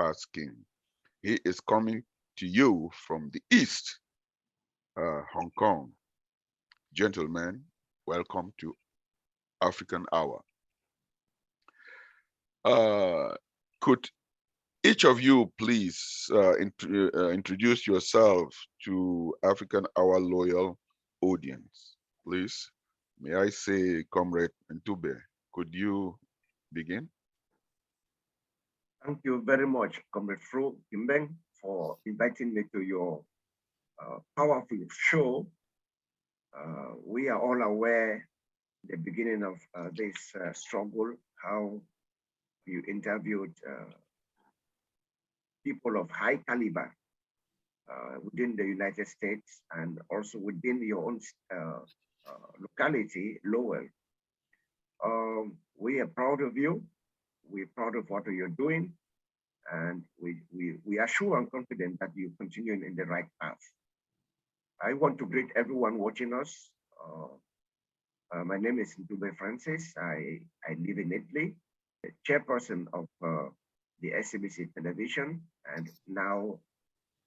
past king. He is coming to you from the east, Hong Kong. Gentlemen, welcome to African Hour. Could each of you please introduce yourself to African Hour loyal audience, please? May I say, Comrade Ntube, could you begin? Thank you very much, Comrade Nkimbeng, for inviting me to your powerful show. We are all aware the beginning of this struggle, how you interviewed people of high caliber within the United States and also within your own locality, Lowell. We are proud of you. We're proud of what you're doing. And we are sure and confident that you're continuing in the right path. I want to greet everyone watching us. My name is Ntube Francis. I live in Italy, the chairperson of the SCBC television, and now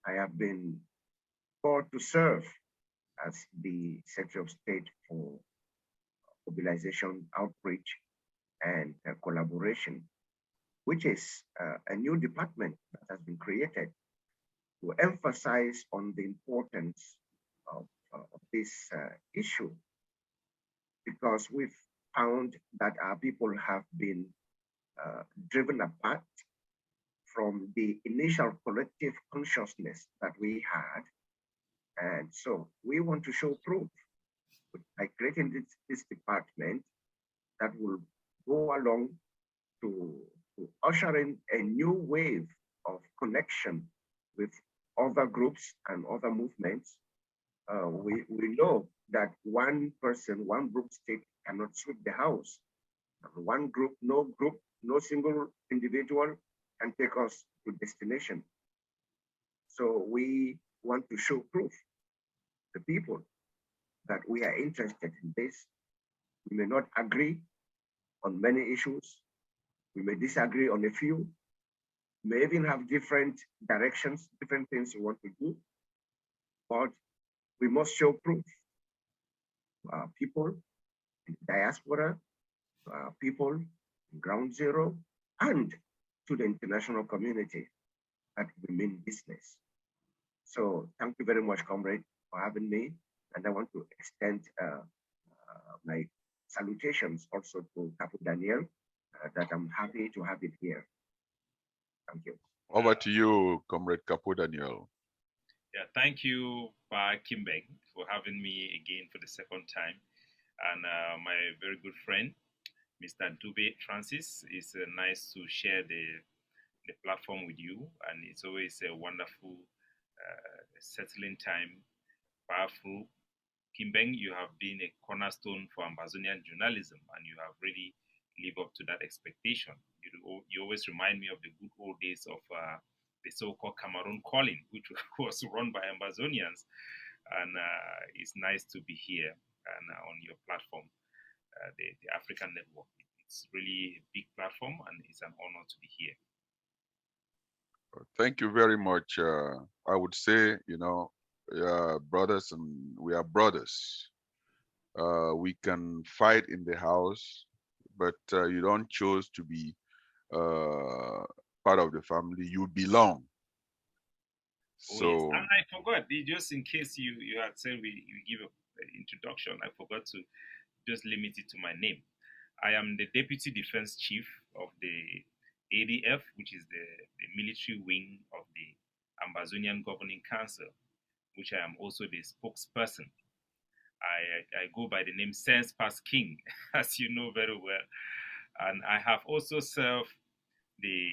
I have been called to serve as the Secretary of State for Mobilization, Outreach, and Collaboration, which is a new department that has been created to emphasize on the importance of this issue, because we've found that our people have been driven apart from the initial collective consciousness that we had. And so we want to show proof by creating this department that will go along to usher in a new wave of connection with other groups and other movements. We know that one person, one group state cannot sweep the house. One group, no single individual can take us to destination. So we want to show proof to people that we are interested in this. We may not agree on many issues. We may disagree on a few. We may even have different directions, different things we want to do. But we must show proof to our people in the diaspora, to our people in ground zero, and to the international community that we mean business. So thank you very much, comrade, for having me. And I want to extend my salutations also to Capo Daniel, that I'm happy to have it here. Thank you. Over to you, Comrade Capo Daniel. Yeah, thank you, Nkimbeng, for having me again for the second time. And my very good friend, Mr. Ntube Francis, it's nice to share the platform with you. And it's always a wonderful, settling time, powerful. Nkimbeng, you have been a cornerstone for Ambazonian journalism, and you have really lived up to that expectation. You always remind me of the good old days of the so-called Cameroon calling, which was run by Ambazonians. And it's nice to be here and on your platform, the African Network. It's really a big platform, and it's an honor to be here. Thank you very much. I would say, brothers, and we are brothers. We can fight in the house, but you don't choose to be part of the family. You belong. So, yes. And I forgot, just in case you had said we give an introduction, I forgot to just limit it to my name. I am the Deputy Defense Chief of the ADF, which is the military wing of the Ambazonian Governing Council, which I am also the spokesperson. I go by the name Sense Pass King, as you know very well. And I have also served the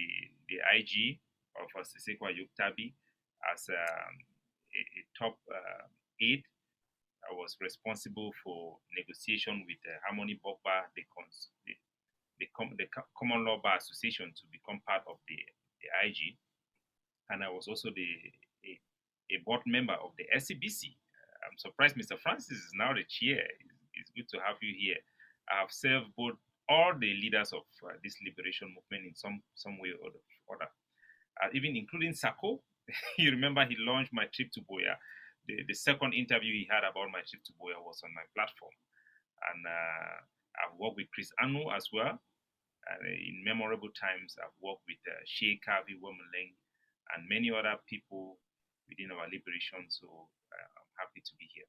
IG of Sisekwa Yuktabi as a top aide. I was responsible for negotiation with Harmony Bogba, the Common Law Bar Association, to become part of the IG. And I was also a board member of the SCBC. I'm surprised Mr. Francis is now the chair. It's good to have you here. I have served both all the leaders of this liberation movement in some way or other. even including Sako. You remember he launched my trip to Boya. The second interview he had about my trip to Boya was on my platform. And I've worked with Chris Anu as well. In memorable times, I've worked with Sheikh Kavi Womeleng and many other people within our liberation. So I'm happy to be here.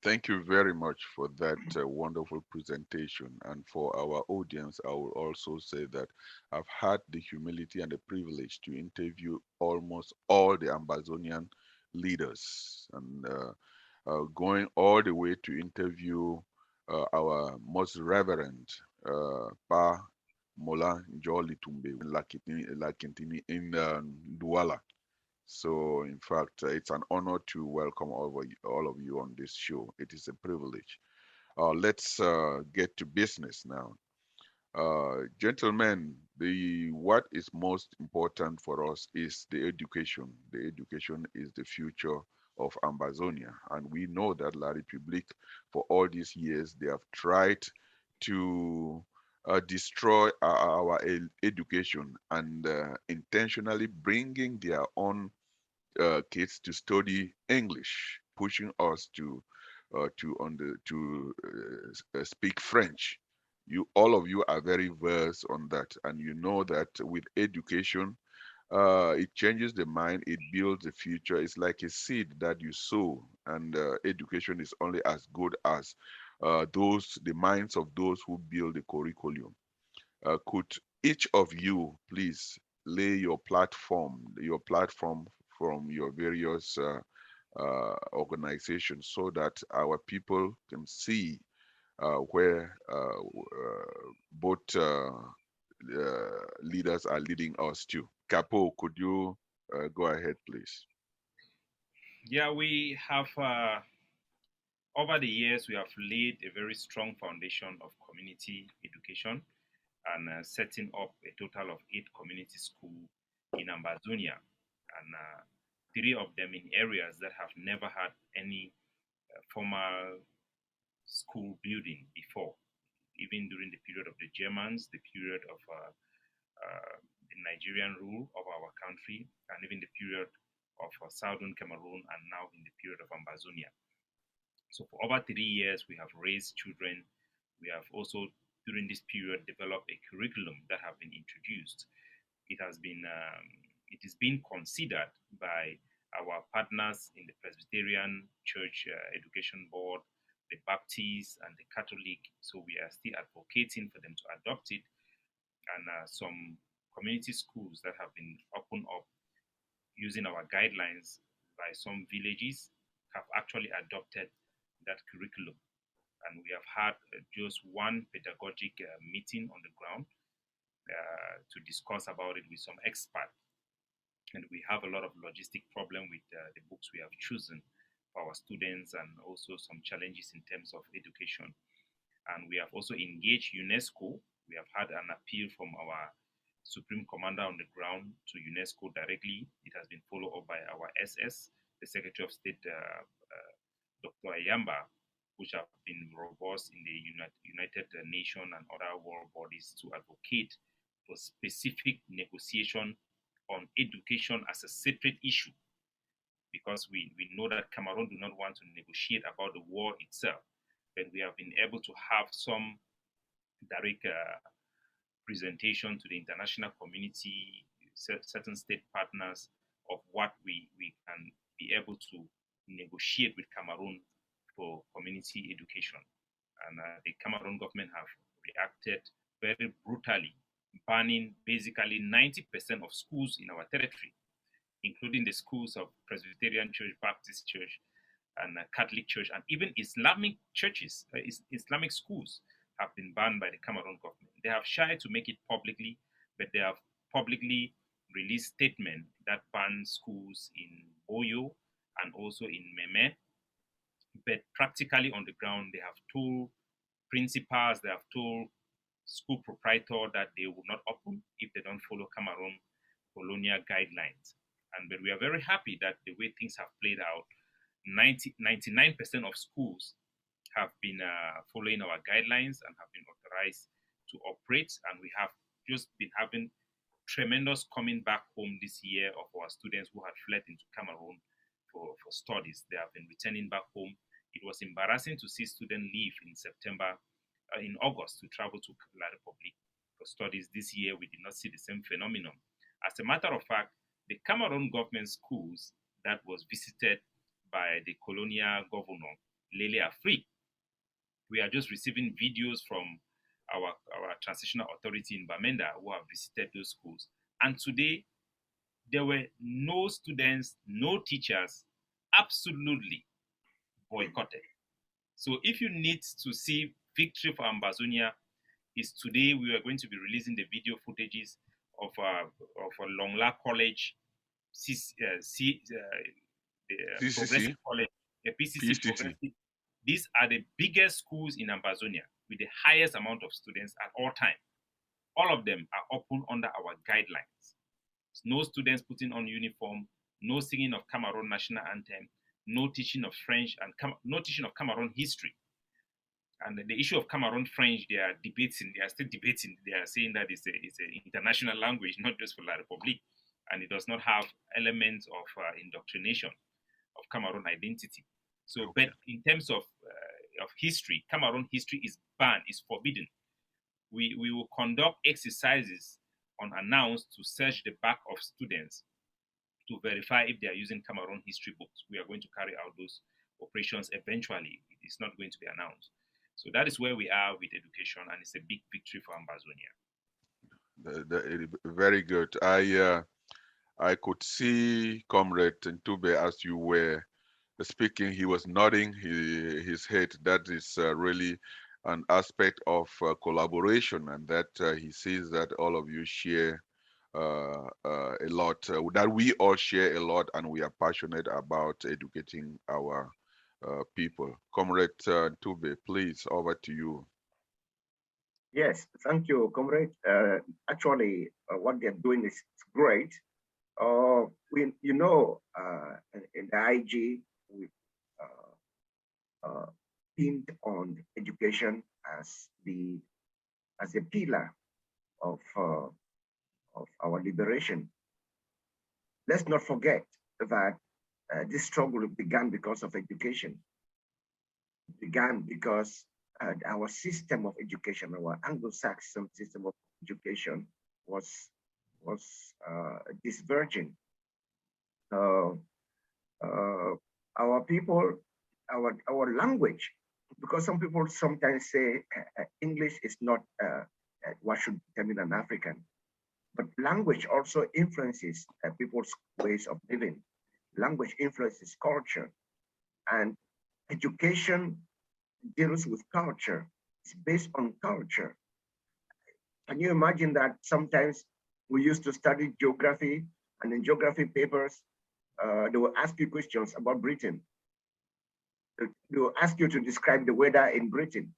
Thank you very much for that wonderful presentation. And for our audience, I will also say that I've had the humility and the privilege to interview almost all the Ambazonian leaders, and going all the way to interview our most reverend Pa Mola Njoli Tumbe Lakintini in Douala. So, in fact, it's an honor to welcome all of you on this show. It is a privilege. Let's get to business now. Gentlemen, what is most important for us is the education. The education is the future of Ambazonia. And we know that La République, for all these years, they have tried to destroy our education and intentionally bringing their own kids to study English, pushing us to speak French. All of you are very versed on that, and you know that with education, it changes the mind, it builds the future. It's like a seed that you sow, and education is only as good as the minds of those who build the curriculum. Could each of you please lay your platform from your various organizations so that our people can see where both leaders are leading us to. Capo, could you go ahead, please? Yeah, we have, over the years, we have laid a very strong foundation of community education and setting up a total of 8 community schools in Ambazonia, and 3 of them in areas that have never had any formal school building before, even during the period of the Germans, the period of the Nigerian rule of our country, and even the period of Southern Cameroon, and now in the period of Ambazonia. So for over 3 years, we have raised children. We have also, during this period, developed a curriculum that have been introduced. It has been, it is being considered by our partners in the Presbyterian Church Education Board, the Baptist, and the Catholic. So we are still advocating for them to adopt it. And some community schools that have been opened up using our guidelines by some villages have actually adopted that curriculum. And we have had just one pedagogic meeting on the ground to discuss about it with some experts. And we have a lot of logistic problem with the books we have chosen for our students, and also some challenges in terms of education. And we have also engaged UNESCO. We have had an appeal from our Supreme Commander on the ground to UNESCO directly. It has been followed up by our SS, the Secretary of State, Dr. Ayamba, which have been robust in the United Nations and other world bodies to advocate for specific negotiation on education as a separate issue, because we know that Cameroon do not want to negotiate about the war itself, but we have been able to have some direct presentation to the international community, certain state partners, of what we can be able to negotiate with Cameroon for community education. And the Cameroon government have reacted very brutally, banning basically 90% of schools in our territory, including the schools of Presbyterian Church, Baptist Church, and Catholic Church, and even Islamic churches, Islamic schools have been banned by the Cameroon government. They have tried to make it publicly, but they have publicly released statement that ban schools in Boyo and also in Meme. But practically on the ground, they have told principals, they have told school proprietors that they will not open if they don't follow Cameroon colonial guidelines. But we are very happy that the way things have played out, 99% of schools have been following our guidelines and have been authorized to operate. And we have just been having tremendous coming back home this year of our students who had fled into Cameroon for studies. They have been returning back home. It was embarrassing to see students leave in August to travel to La Republique for studies. This year, we did not see the same phenomenon. As a matter of fact, the Cameroon government schools that was visited by the colonial governor, Lele Afri, we are just receiving videos from our transitional authority in Bamenda who have visited those schools. And today, there were no students, no teachers, absolutely boycotted. So if you need to see victory for Ambazonia, is today we are going to be releasing the video footages of a Longla College, Progressive College, a PCC Progressive. These are the biggest schools in Ambazonia with the highest amount of students at all time. All of them are open under our guidelines. No students putting on uniform, no singing of Cameroon national anthem, no teaching of French and no teaching of Cameroon history. And the issue of Cameroon French, they are still debating. They are saying that it's an international language, not just for La Republique, and it does not have elements of indoctrination of Cameroon identity. So, but in terms of history, Cameroon history is banned, is forbidden. We will conduct exercises unannounced to search the back of students to verify if they are using Cameroon history books. We are going to carry out those operations eventually. It's not going to be announced. So that is where we are with education, and it's a big victory for Ambazonia. Very good. I could see Comrade Ntube as you were speaking. He was nodding his head. That is really an aspect of collaboration, and that he sees that all of you share a lot, that we all share a lot, and we are passionate about educating our people. Comrade Ntube, please, over to you. Yes, thank you, Comrade. Actually, what they're doing is great. In the IG, we pinned on education as a pillar of our liberation. Let's not forget that this struggle began because of education. It began because our system of education, our Anglo-Saxon system of education, was diverging. Our people, our language, because some people sometimes say English is not what should determine an African, but language also influences people's ways of living. Language influences culture, and education deals with culture. It's based on culture. Can you imagine that sometimes we used to study geography, and in geography papers, they will ask you questions about Britain. They will ask you to describe the weather in Britain.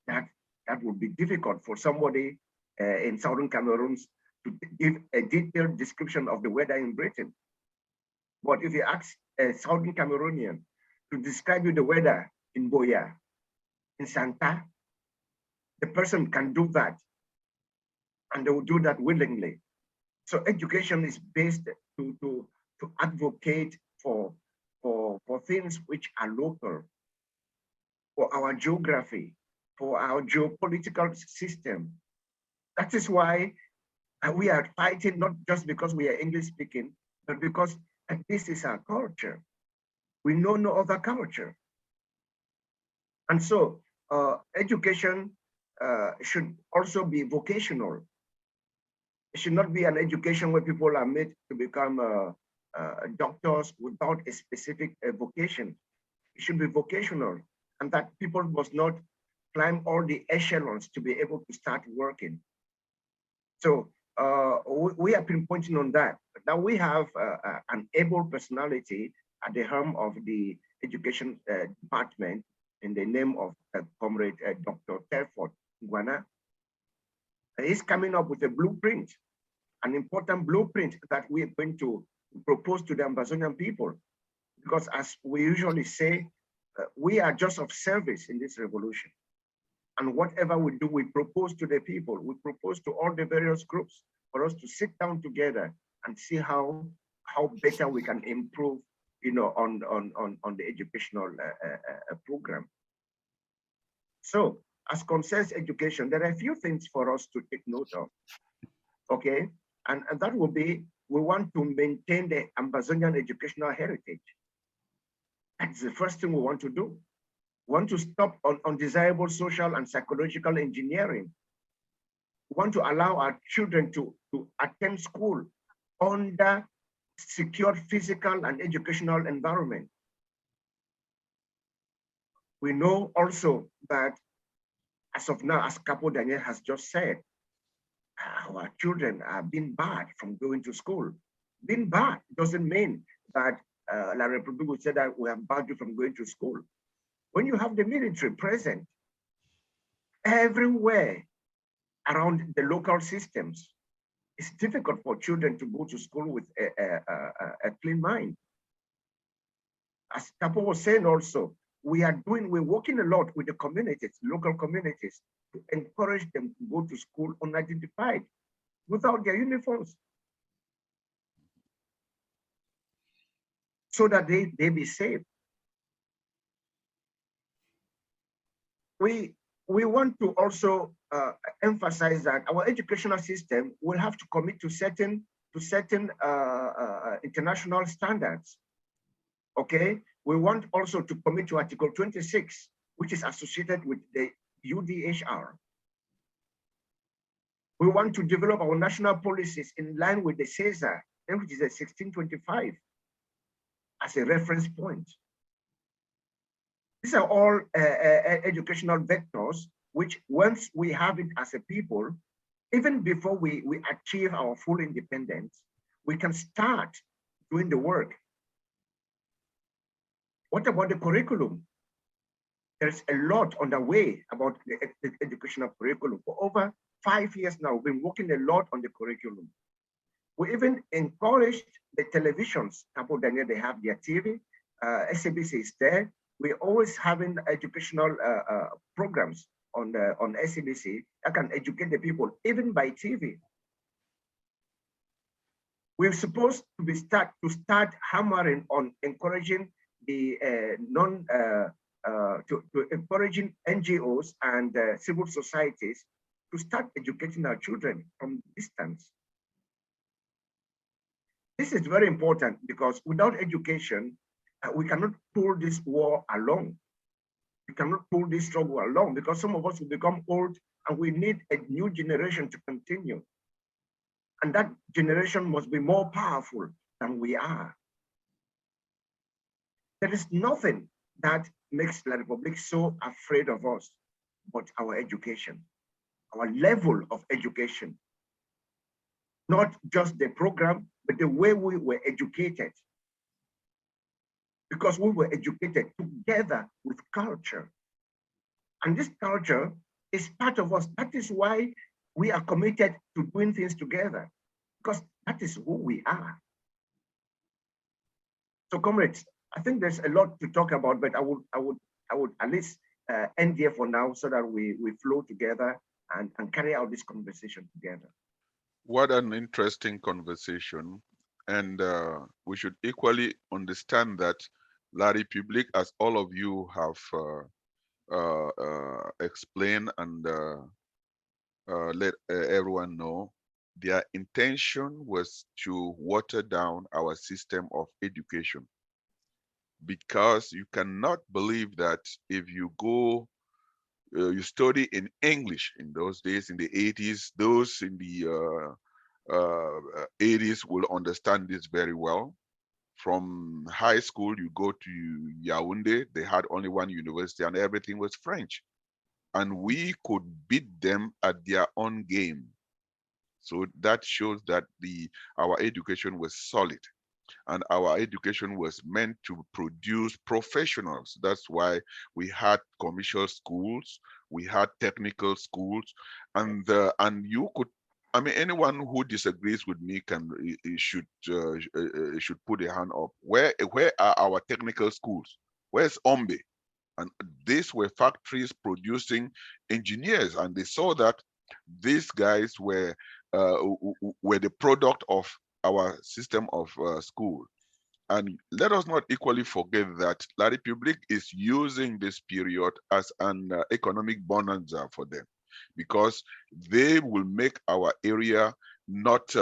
That would be difficult for somebody in Southern Cameroon to give a detailed description of the weather in Britain. But if you ask a Southern Cameroonian to describe you the weather in Boya, in Santa, the person can do that, and they will do that willingly. So education is based to advocate for things which are local, for our geography, for our geopolitical system. That is why we are fighting, not just because we are English speaking, but because this is our culture. We know no other culture. And so education should also be vocational. It should not be an education where people are made to become doctors without a specific vocation. It should be vocational, and that people must not climb all the echelons to be able to start working. So we have been pointing on that. Now we have an able personality at the helm of the education department in the name of Comrade Dr. Telford Guana. He's coming up with a blueprint, an important blueprint that we are going to propose to the Ambazonian people. Because as we usually say, we are just of service in this revolution. And whatever we do, we propose to the people, we propose to all the various groups for us to sit down together and see how better we can improve, on the educational program. So as concerns education, there are a few things for us to take note of, okay? And that will be, we want to maintain the Ambazonian educational heritage. That's the first thing we want to do. We want to stop undesirable social and psychological engineering. We want to allow our children to attend school under secure physical and educational environment. We know also that as of now, as Capo Daniel has just said, our children are being barred from going to school. Being barred doesn't mean that La Republique would say that we have barred you from going to school. When you have the military present everywhere around the local systems, it's difficult for children to go to school with a clean mind. As Capo was saying also, we're working a lot with the communities, local communities, to encourage them to go to school unidentified without their uniforms, so that they be safe. We want to also emphasize that our educational system will have to commit to certain international standards. Okay, we want also to commit to Article 26, which is associated with the UDHR. We want to develop our national policies in line with the CESAR, which is a 1625, as a reference point. These are all educational vectors, which once we have it as a people, even before we achieve our full independence, we can start doing the work. What about the curriculum? There's a lot on the way about the educational curriculum. For over 5 years now, we've been working a lot on the curriculum. We even encouraged the televisions. Capo Daniel, they have their TV. SCBC is there. We're always having educational programs on SCBC that can educate the people, even by TV. We're supposed to start hammering on encouraging the encouraging NGOs and civil societies to start educating our children from distance. This is very important because without education, we cannot pull this war alone. We cannot pull this struggle alone because some of us will become old and we need a new generation to continue. And that generation must be more powerful than we are. There is nothing that makes La Republique so afraid of us but our education, our level of education. Not just the program, but the way we were educated. Because we were educated together with culture. And this culture is part of us. That is why we are committed to doing things together, because that is who we are. So comrades, I think there's a lot to talk about, but I would at least end here for now so that we flow together and carry out this conversation together. What an interesting conversation. And we should equally understand that La République, as all of you have explained and let everyone know, their intention was to water down our system of education. Because you cannot believe that if you go, you study in English in those days, in the 80s, those in the 80s will understand this very well. From high school, you go to Yaoundé, they had only one university and everything was French. And we could beat them at their own game. So that shows that our education was solid. And our education was meant to produce professionals. That's why we had commercial schools, we had technical schools, and you could, I mean, anyone who disagrees with me should put a hand up. Where are our technical schools? Where's Ombe? And these were factories producing engineers, and they saw that these guys were the product of our system of school. And let us not equally forget that La Republique is using this period as an economic bonanza for them, because they will make our area not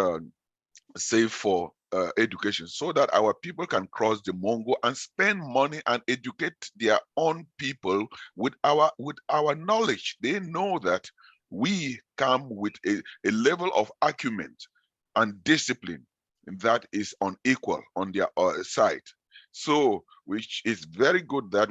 safe for education, so that our people can cross the Mongo and spend money and educate their own people with our knowledge. They know that we come with a level of acumen and discipline that is unequal on their side. So, which is very good that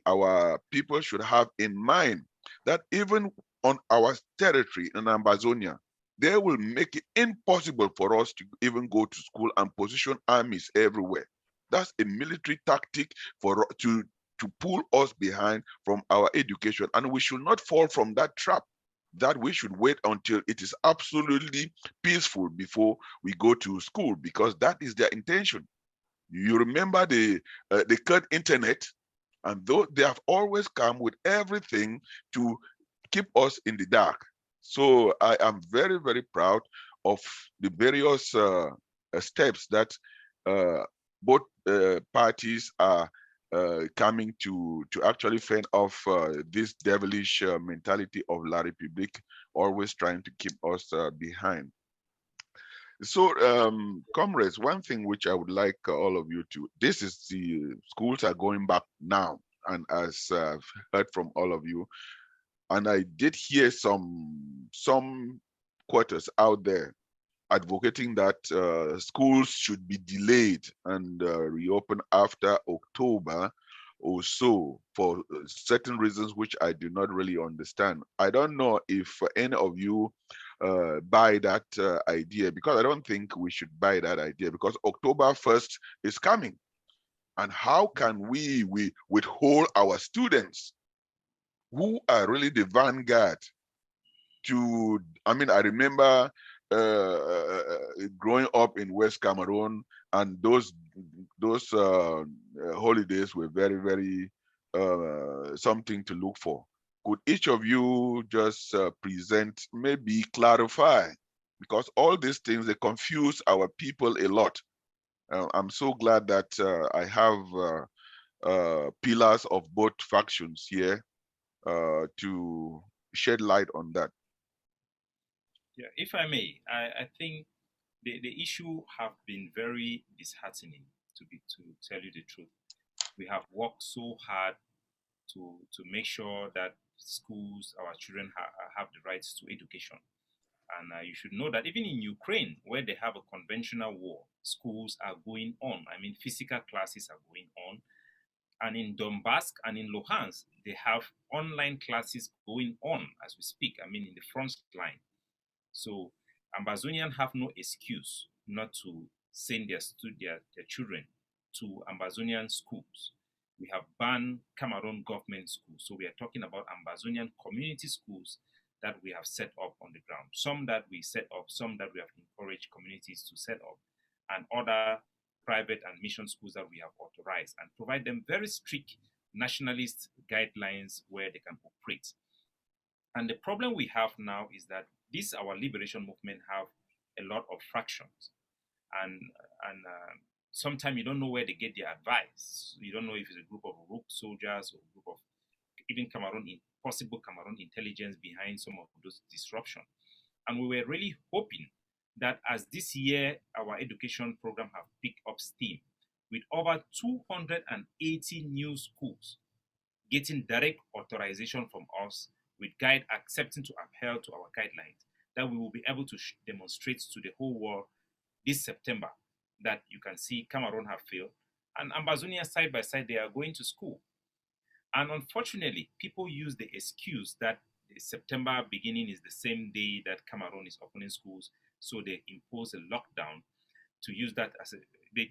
our people should have in mind that even on our territory in Ambazonia, they will make it impossible for us to even go to school and position armies everywhere. That's a military tactic to pull us behind from our education, and we should not fall from that trap. That we should wait until it is absolutely peaceful before we go to school, because that is their intention. You remember the current internet, and though they have always come with everything to keep us in the dark. So I am very, very proud of the various steps that both parties are coming to actually fend off this devilish mentality of La République, always trying to keep us behind. So, comrades, one thing which I would like all of you to, this is the schools are going back now. And as I've heard from all of you, and I did hear some quarters out there advocating that schools should be delayed and reopen after October or so, for certain reasons which I do not really understand. I don't know if any of you buy that idea, because I don't think we should buy that idea, because October 1st is coming. And how can we withhold our students who are really the vanguard to, I mean, I remember growing up in West Cameroon, and those holidays were very, very something to look for. Could each of you just present, maybe clarify, because all these things, they confuse our people a lot. I'm so glad that I have pillars of both factions here to shed light on that. Yeah, if I may, I think the issue have been very disheartening, to tell you the truth. We have worked so hard to make sure that schools, our children have the rights to education. And you should know that even in Ukraine, where they have a conventional war, schools are going on. I mean, physical classes are going on. And in Donbass and in Luhansk, they have online classes going on as we speak. I mean, in the front line. So Ambazonians have no excuse not to send their children to Ambazonian schools. We have banned Cameroon government schools. So we are talking about Ambazonian community schools that we have set up on the ground. Some that we set up, some that we have encouraged communities to set up, and other private and mission schools that we have authorized, and provide them very strict nationalist guidelines where they can operate. And the problem we have now is that this our liberation movement have a lot of fractions, and sometimes you don't know where they get their advice. You don't know if it's a group of rogue soldiers or a group of even possible Cameroon intelligence behind some of those disruptions. And we were really hoping that as this year our education program have picked up steam, with over 280 new schools getting direct authorization from us, with guide accepting to adhere to our guidelines, that we will be able to demonstrate to the whole world this September that you can see Cameroon have failed, and Ambazonia side by side, they are going to school. And unfortunately, people use the excuse that the September beginning is the same day that Cameroon is opening schools, so they impose a lockdown to use that as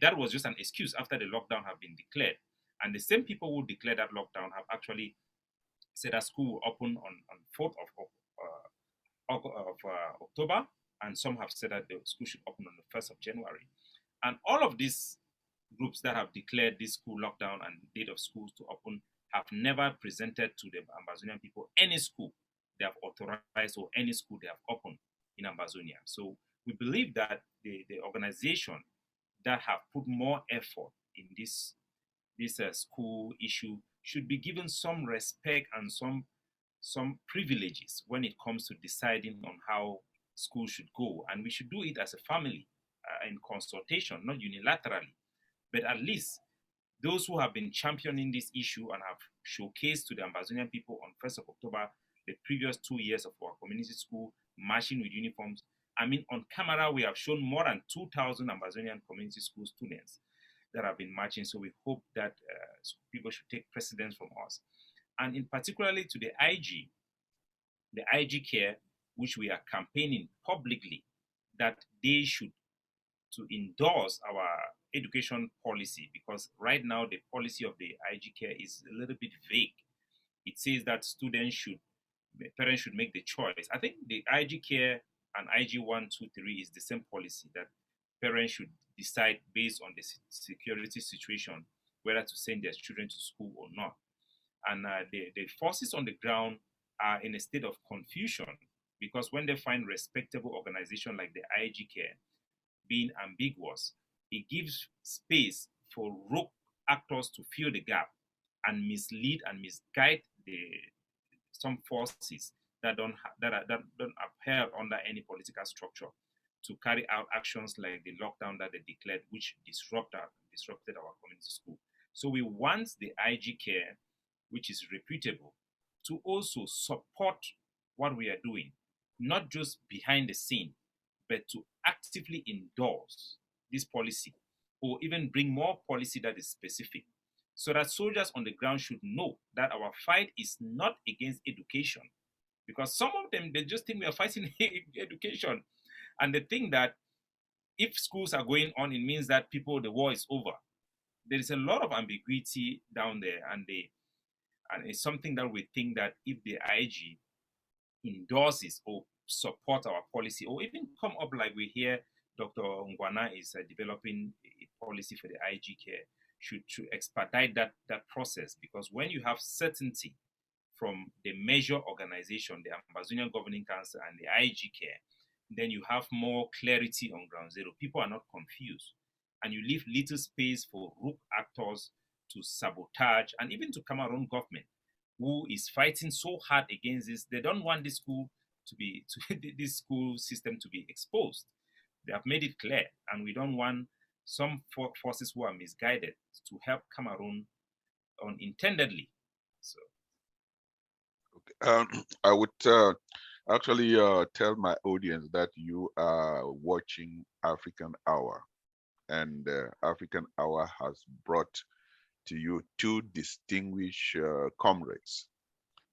that was just an excuse after the lockdown have been declared. And the same people who declared that lockdown have actually said that school will open on 4th of October, and some have said that the school should open on the 1st of January. And all of these groups that have declared this school lockdown and date of schools to open have never presented to the Ambazonian people any school they have authorized or any school they have opened in Ambazonia. So we believe that the organization that have put more effort in this school issue should be given some respect and some privileges when it comes to deciding on how school should go. And we should do it as a family in consultation, not unilaterally. But at least those who have been championing this issue and have showcased to the Ambazonian people on 1st of October the previous 2 years of our community school marching with uniforms. I mean, on camera, we have shown more than 2,000 Ambazonian community school students that have been marching. So we hope that people should take precedence from us. And in particularly to the IG care, which we are campaigning publicly, that they should to endorse our education policy, because right now the policy of the IG care is a little bit vague. It says that parents should make the choice. I think the IG care and IG 1, 2, 3 is the same policy, that parents should decide based on the security situation whether to send their children to school or not. And the forces on the ground are in a state of confusion, because when they find respectable organization like the IG care being ambiguous, it gives space for rogue actors to fill the gap and mislead and misguide some forces that don't appear under any political structure to carry out actions like the lockdown that they declared, which disrupted our community school. So we want the IG care, which is reputable, to also support what we are doing, not just behind the scene, but to actively endorse this policy, or even bring more policy that is specific, so that soldiers on the ground should know that our fight is not against education. Because some of them, they just think we are fighting education. And they think that if schools are going on, it means that the war is over. There is a lot of ambiguity down there, and it's something that we think that if the IG endorses or support our policy, or even come up like we hear Dr. Ngwana is developing a policy for the IG care, should expedite that process. Because when you have certainty from the major organization, the Ambazonian Governing Council and the IG care, then you have more clarity on ground zero. People are not confused, and you leave little space for rogue actors to sabotage, and even to Cameroon government, who is fighting so hard against this. They don't want this school this school system to be exposed. They have made it clear, and we don't want some forces who are misguided to help Cameroon unintendedly. So, I would actually tell my audience that you are watching African Hour, and African Hour has brought to you two distinguished comrades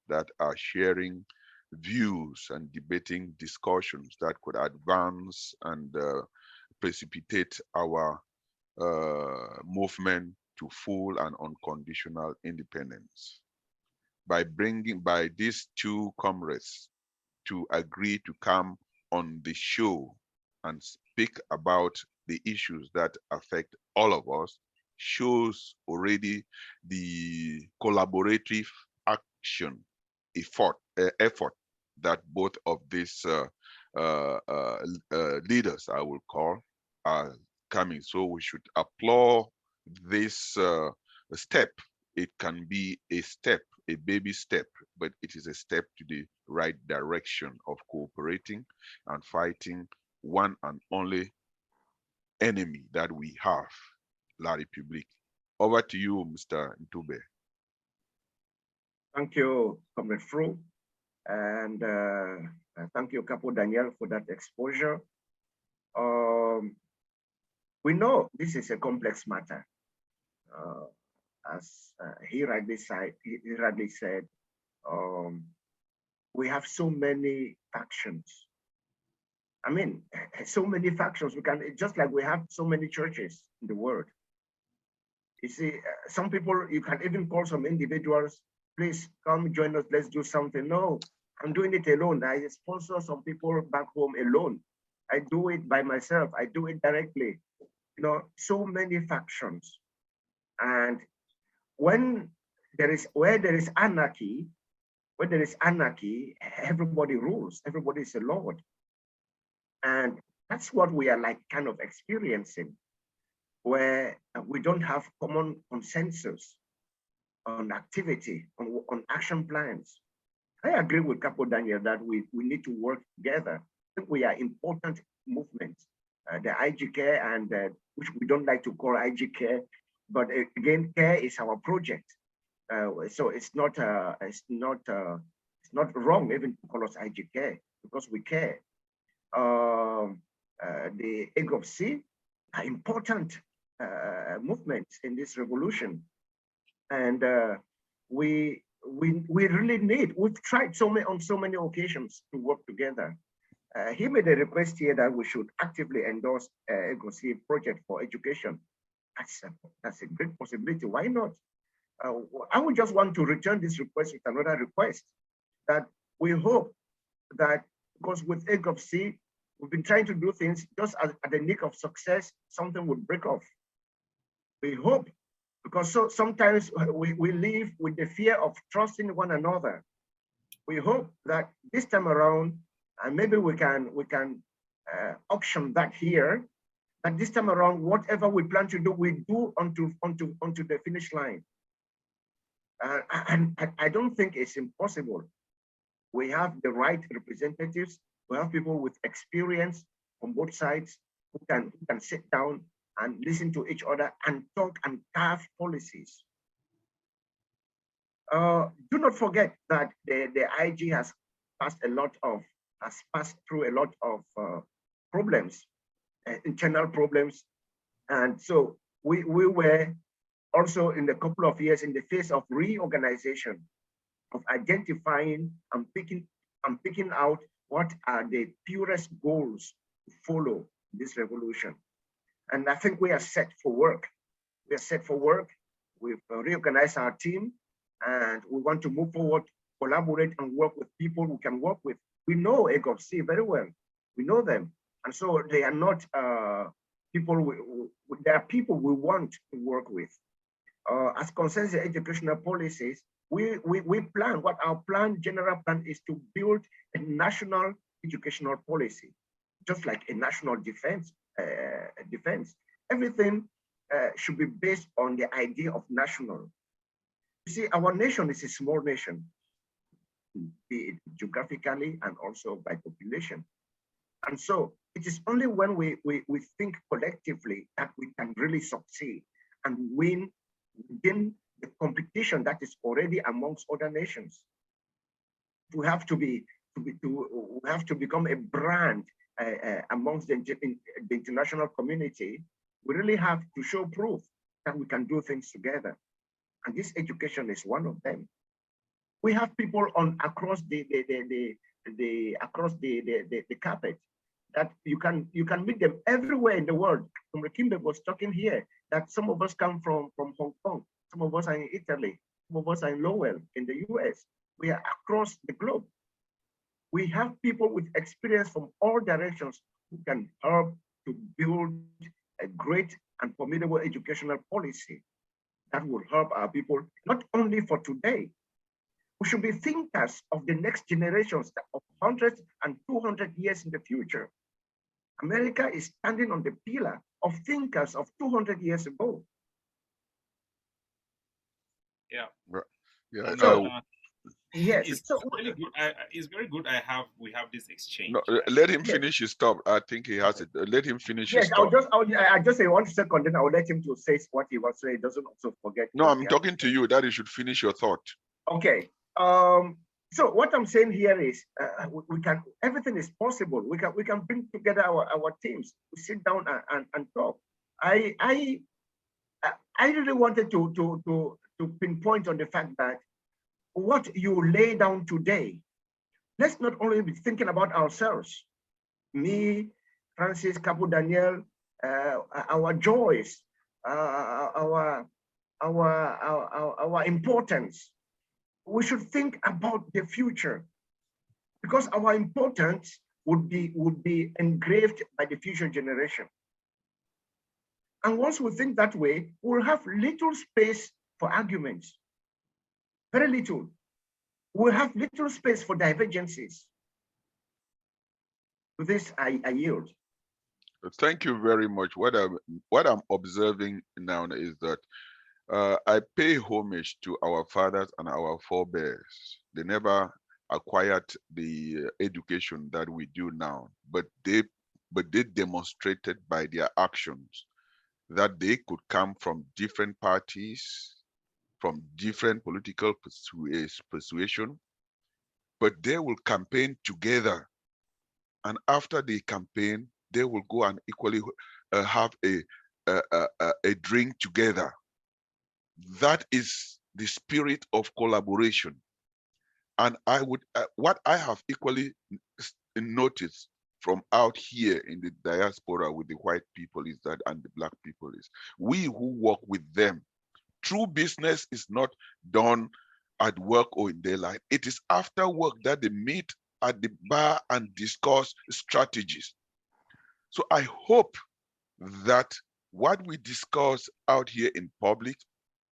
that are sharing views and debating discussions that could advance and precipitate our movement to full and unconditional independence. By these two comrades to agree to come on the show and speak about the issues that affect all of us, shows already the collaborative action effort that both of these leaders, I will call, are coming. So we should applaud this step. It can be a step, a baby step, but it is a step to the right direction of cooperating and fighting one and only enemy that we have, La République. Over to you, Mr. Ntube. Thank you, Comrade Fru, and thank you, Capo Daniel, for that exposure. We know this is a complex matter. As he rightly said, we have so many factions. I mean, so many factions. We can, just like we have so many churches in the world. You see, some people, you can even call some individuals, please come join us, let's do something. No, I'm doing it alone. I sponsor some people back home alone. I do it by myself. I do it directly. You know, so many factions. And when where there is anarchy, everybody rules, everybody is a lord. And that's what we are like kind of experiencing, where we don't have common consensus on activity, on action plans. I agree with Capo Daniel that we need to work together. I think we are important movements. The IG Care, and which we don't like to call IG Care, but again, care is our project. So it's not wrong even to call us IG Care, because we care. The EGOC are important movements in this revolution, and we really need. We've tried on so many occasions to work together. He made a request here that we should actively endorse EGOC project for education. That's a great possibility. Why not? I would just want to return this request with another request, that we hope that, because with EGOC, we've been trying to do things just at the nick of success, something would break off. We hope, because sometimes we live with the fear of trusting one another. We hope that this time around, and maybe we can auction that here, that this time around, whatever we plan to do, we do onto the finish line. And I don't think it's impossible. We have the right representatives. We have people with experience on both sides who can sit down and listen to each other and talk and carve policies. Do not forget that the IG has passed through a lot of problems, internal problems, and so we were also in a couple of years in the phase of reorganization, of identifying and picking out what are the purest goals to follow this revolution. And I think we are set for work. We are set for work. We've reorganized our team, and we want to move forward, collaborate, and work with people we can work with. We know EGOC very well. We know them. And so they are not people, they are people we want to work with. As concerns the educational policies, we plan, what our general plan is to build a national educational policy, just like a national defense. Everything should be based on the idea of national. You see, our nation is a small nation, be it geographically and also by population. And so it is only when we think collectively that we can really succeed and win within the competition that is already amongst other nations. We have to become a brand amongst the international community. We really have to show proof that we can do things together, and this education is one of them. We have people across the carpet that you can meet them everywhere in the world. Nkimbeng was talking here that some of us come from Hong Kong, some of us are in Italy, some of us are in Lowell in the US. We are across the globe. We have people with experience from all directions who can help to build a great and formidable educational policy that will help our people, not only for today. We should be thinkers of the next generations of 100 and 200 years in the future. America is standing on the pillar of thinkers of 200 years ago. Yeah. Yeah. Yes. It's really good. It's very good. We have this exchange. No, let him finish his thought. I think he has it. Let him finish his I'll thought. I just say 1 second, then I'll let him to say what he was saying. He doesn't also forget. No, I'm talking to you. That you should finish your thought. Okay. So what I'm saying here is we can. Everything is possible. We can bring together our teams. We sit down and talk. I really wanted to pinpoint on the fact that what you lay down today, let's not only be thinking about ourselves, me, Francis, Capo Daniel, our joys, our importance. We should think about the future, because our importance would be engraved by the future generation. And once we think that way, we'll have little space for arguments. Very little. We have little space for divergences. To this, I yield. Thank you very much. What I'm observing now is that I pay homage to our fathers and our forebears. They never acquired the education that we do now, but they demonstrated by their actions that they could come from different parties, from different political persuasion, but they will campaign together. And after the campaign, they will go and equally have a drink together. That is the spirit of collaboration. And I would, what I have equally noticed from out here in the diaspora with the white people is that, and the black people is, we who work with them, true business is not done at work or in daylight. It is after work that they meet at the bar and discuss strategies. So I hope that what we discuss out here in public,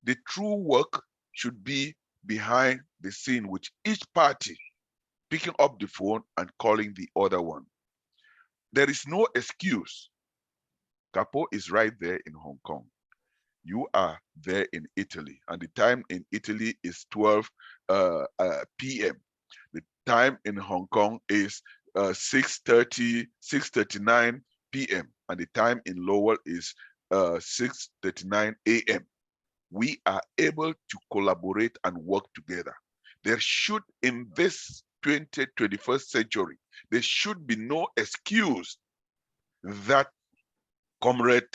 the true work should be behind the scene with each party picking up the phone and calling the other one. There is no excuse. Capo is right there in Hong Kong. You are there in Italy, and the time in Italy is 12 p.m. The time in Hong Kong is 6:39 p.m. and the time in Lowell is 6:39 a.m. We are able to collaborate and work together. There should, in this 21st century, there should be no excuse that Comrade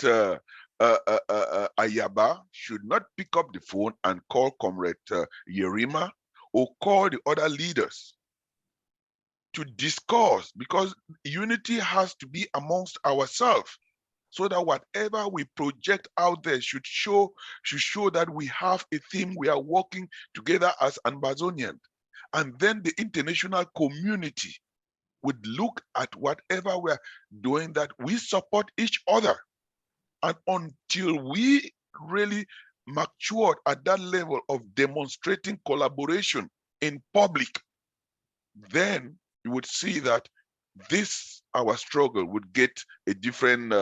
Ayaba should not pick up the phone and call Comrade Yerima or call the other leaders to discuss, because unity has to be amongst ourselves, so that whatever we project out there should show that we have a theme, we are working together as Ambazonians. And then the international community would look at whatever we're doing, that we support each other. And until we really matured at that level of demonstrating collaboration in public, then you would see that this, our struggle, would get a different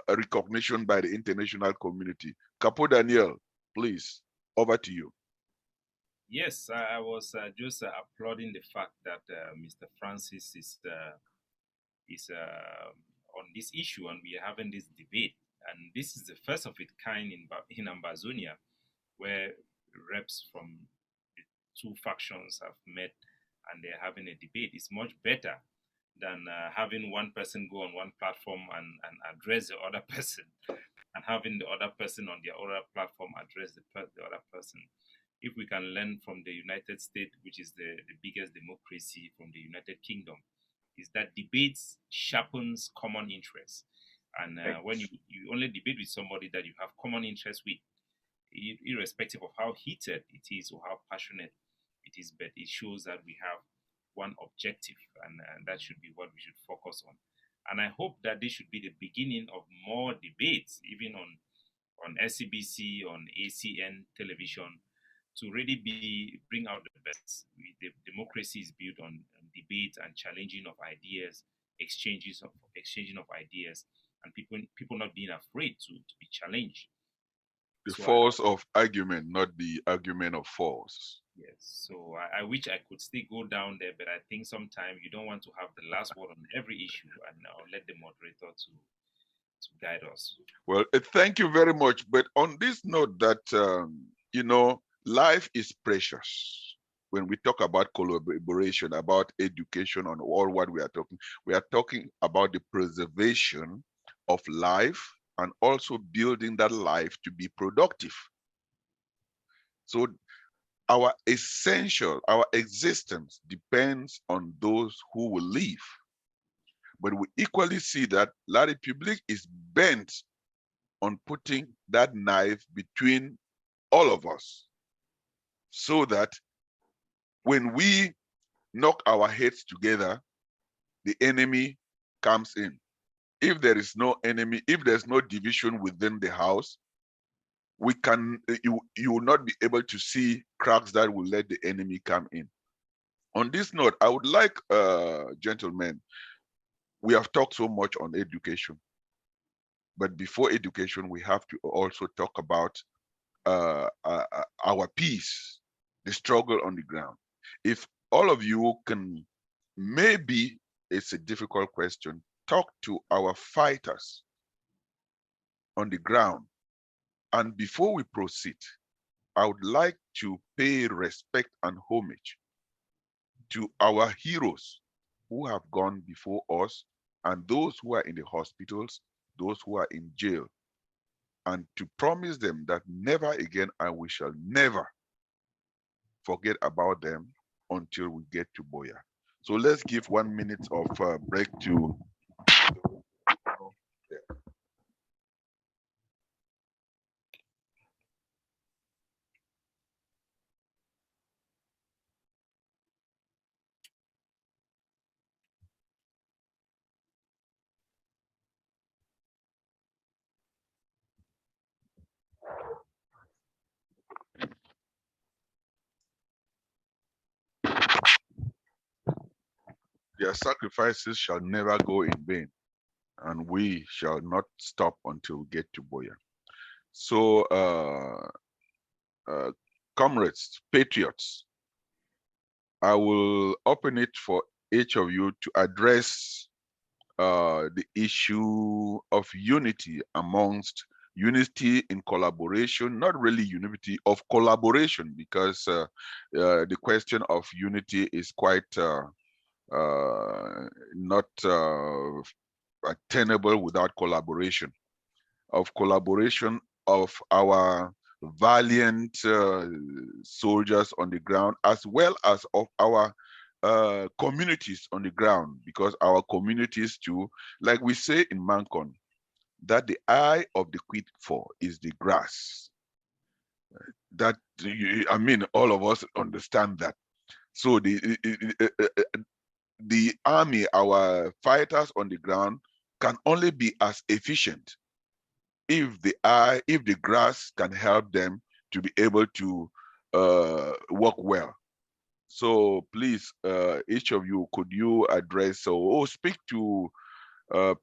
recognition by the international community. Capo Daniel, please, over to you. Yes, I was just applauding the fact that Mr. Francis is on this issue, and we are having this debate. And this is the first of its kind in Ambazonia, where reps from the two factions have met and they're having a debate. It's much better than having one person go on one platform and address the other person, and having the other person on the other platform address the other person. If we can learn from the United States, which is the biggest democracy from the United Kingdom, is that debates sharpens common interests. And when you only debate with somebody that you have common interests with, irrespective of how heated it is or how passionate it is, but it shows that we have one objective, and that should be what we should focus on. And I hope that this should be the beginning of more debates, even on SCBC, on ACN television, to really bring out the best. The democracy is built on debate and challenging of ideas, exchanging of ideas, and people not being afraid to be challenged. The force of argument, not the argument of force. Yes. So I wish I could still go down there, but I think sometimes you don't want to have the last word on every issue, and I'll let the moderator to guide us. Well, thank you very much. But on this note, that you know, life is precious. When we talk about collaboration, about education, on all what we are talking about the preservation of life and also building that life to be productive. So our existence depends on those who will live. But we equally see that La République is bent on putting that knife between all of us, so that when we knock our heads together, the enemy comes in. If there is no enemy, if there's no division within the house, we can, you will not be able to see cracks that will let the enemy come in. On this note, I would like, gentlemen, we have talked so much on education, but before education, we have to also talk about our peace, the struggle on the ground. If all of you can, maybe it's a difficult question, talk to our fighters on the ground. And before we proceed, I would like to pay respect and homage to our heroes who have gone before us and those who are in the hospitals, those who are in jail, and to promise them that never again and we shall never forget about them until we get to Boya. So let's give 1 minute of break to their sacrifices shall never go in vain, and we shall not stop until we get to Boya. So, comrades, patriots, I will open it for each of you to address the issue of unity amongst unity in collaboration, not really unity of collaboration, because the question of unity is quite not attainable without collaboration, of collaboration of our valiant soldiers on the ground, as well as of our communities on the ground, because our communities too, like we say in Mancon, that the eye of the quick for is the grass. That, I mean, all of us understand that. So the army, our fighters on the ground, can only be as efficient if the grass can help them to be able to work well. So please, each of you, could you address or speak to,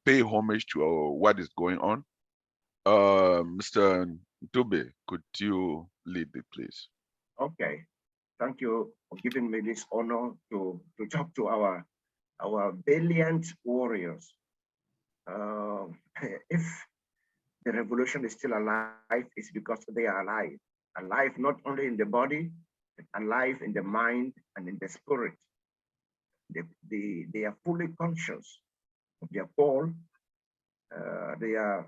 pay homage to what is going on? Mr. Ntube, could you lead it, please? Okay, thank you for giving me this honor to talk to our valiant warriors. If the revolution is still alive, it's because they are alive. Alive not only in the body, but alive in the mind and in the spirit. They are fully conscious of their call. They are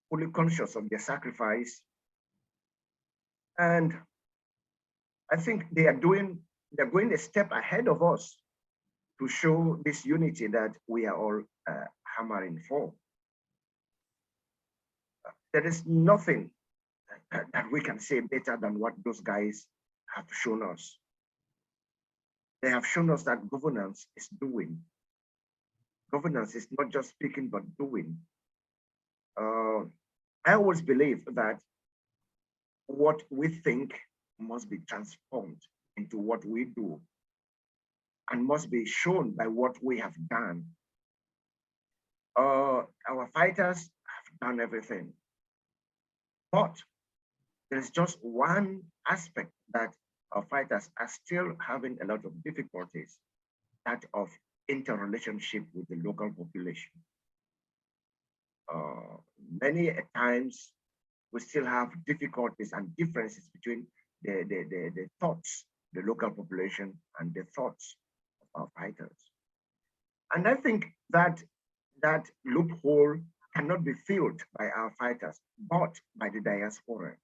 fully conscious of their sacrifice. And I think they're going a step ahead of us to show this unity that we are all hammering for. There is nothing that we can say better than what those guys have shown us. They have shown us that governance is doing. Governance is not just speaking, but doing. I always believe that what we think must be transformed into what we do and must be shown by what we have done. Our fighters have done everything. But there's just one aspect that our fighters are still having a lot of difficulties, that of interrelationship with the local population. Many times we still have difficulties and differences between the thoughts, the local population, and the thoughts of our fighters. And I think that that loophole cannot be filled by our fighters, but by the diaspora.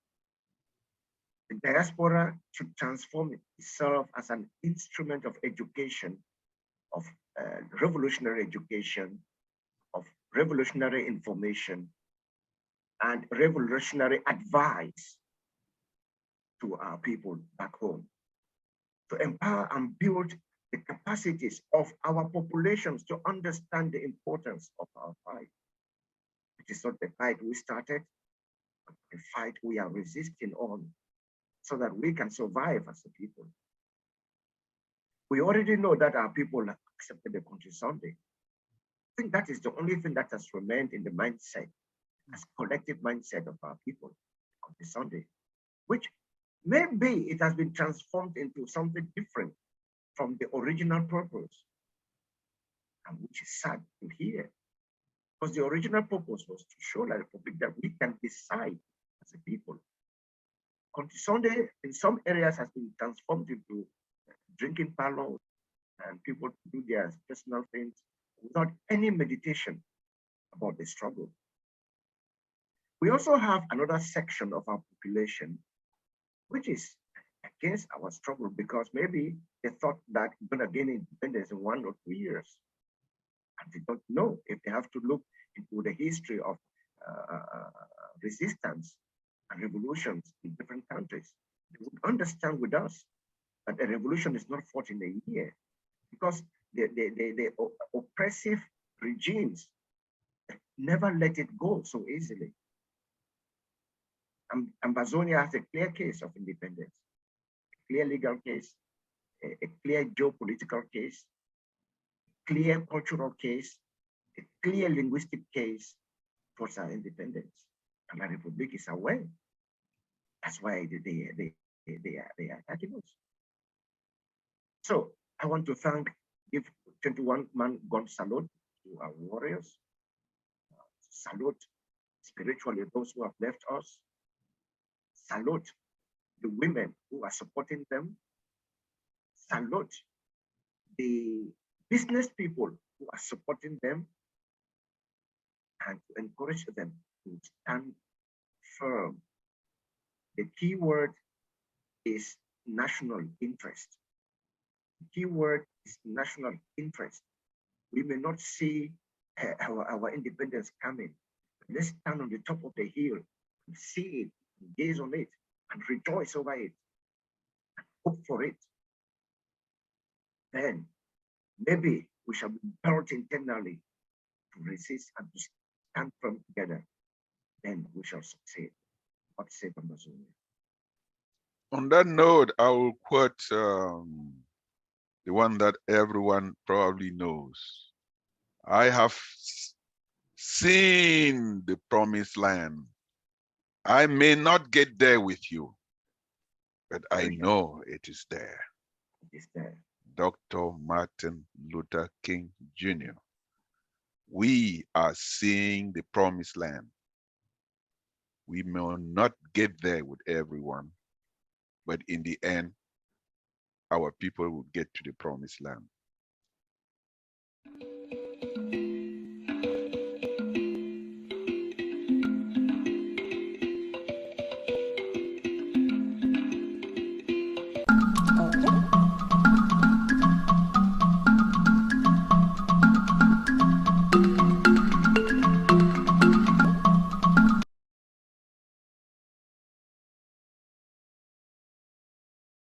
The diaspora should transform itself as an instrument of education, of revolutionary education, of revolutionary information, and revolutionary advice to our people back home, to empower and build the capacities of our populations to understand the importance of our fight. It is not the fight we started, The fight we are resisting on so that we can survive as a people. We already know that our people have accepted the country Sunday. I think that is the only thing that has remained in the mindset, as collective mindset of our people, country Sunday, which maybe it has been transformed into something different from the original purpose, and which is sad to hear. Because the original purpose was to show the Republic that we can decide as a people. Country Sunday in some areas has been transformed into drinking parlors and people do their personal things without any meditation about the struggle. We also have another section of our population which is against our struggle because maybe they thought that we're going to gain independence in 1 or 2 years. And they don't know if they have to look into the history of resistance and revolutions in different countries. They would understand with us that a revolution is not fought in a year because the oppressive regimes never let it go so easily. Ambazonia has a clear case of independence, a clear legal case, a clear geopolitical case, a clear cultural case, a clear linguistic case towards our independence. And the Republic is aware. That's why they are attacking us. So I want to give 21-man gun salute to our warriors. Salute spiritually those who have left us. Salute the women who are supporting them. Salute the business people who are supporting them and to encourage them to stand firm. The key word is national interest. The key word is national interest. We may not see our independence coming. Let's stand on the top of the hill and see it, and gaze on it, and rejoice over it, and hope for it. Then maybe we shall be built internally to resist and to stand firm together. Then we shall succeed. God save Ambazonia. On that note, I will quote the one that everyone probably knows. I have seen the promised land. I may not get there with you, but I know it is there. It is there. Dr. Martin Luther King Jr. We are seeing the promised land. We may not get there with everyone, but in the end, our people will get to the promised land.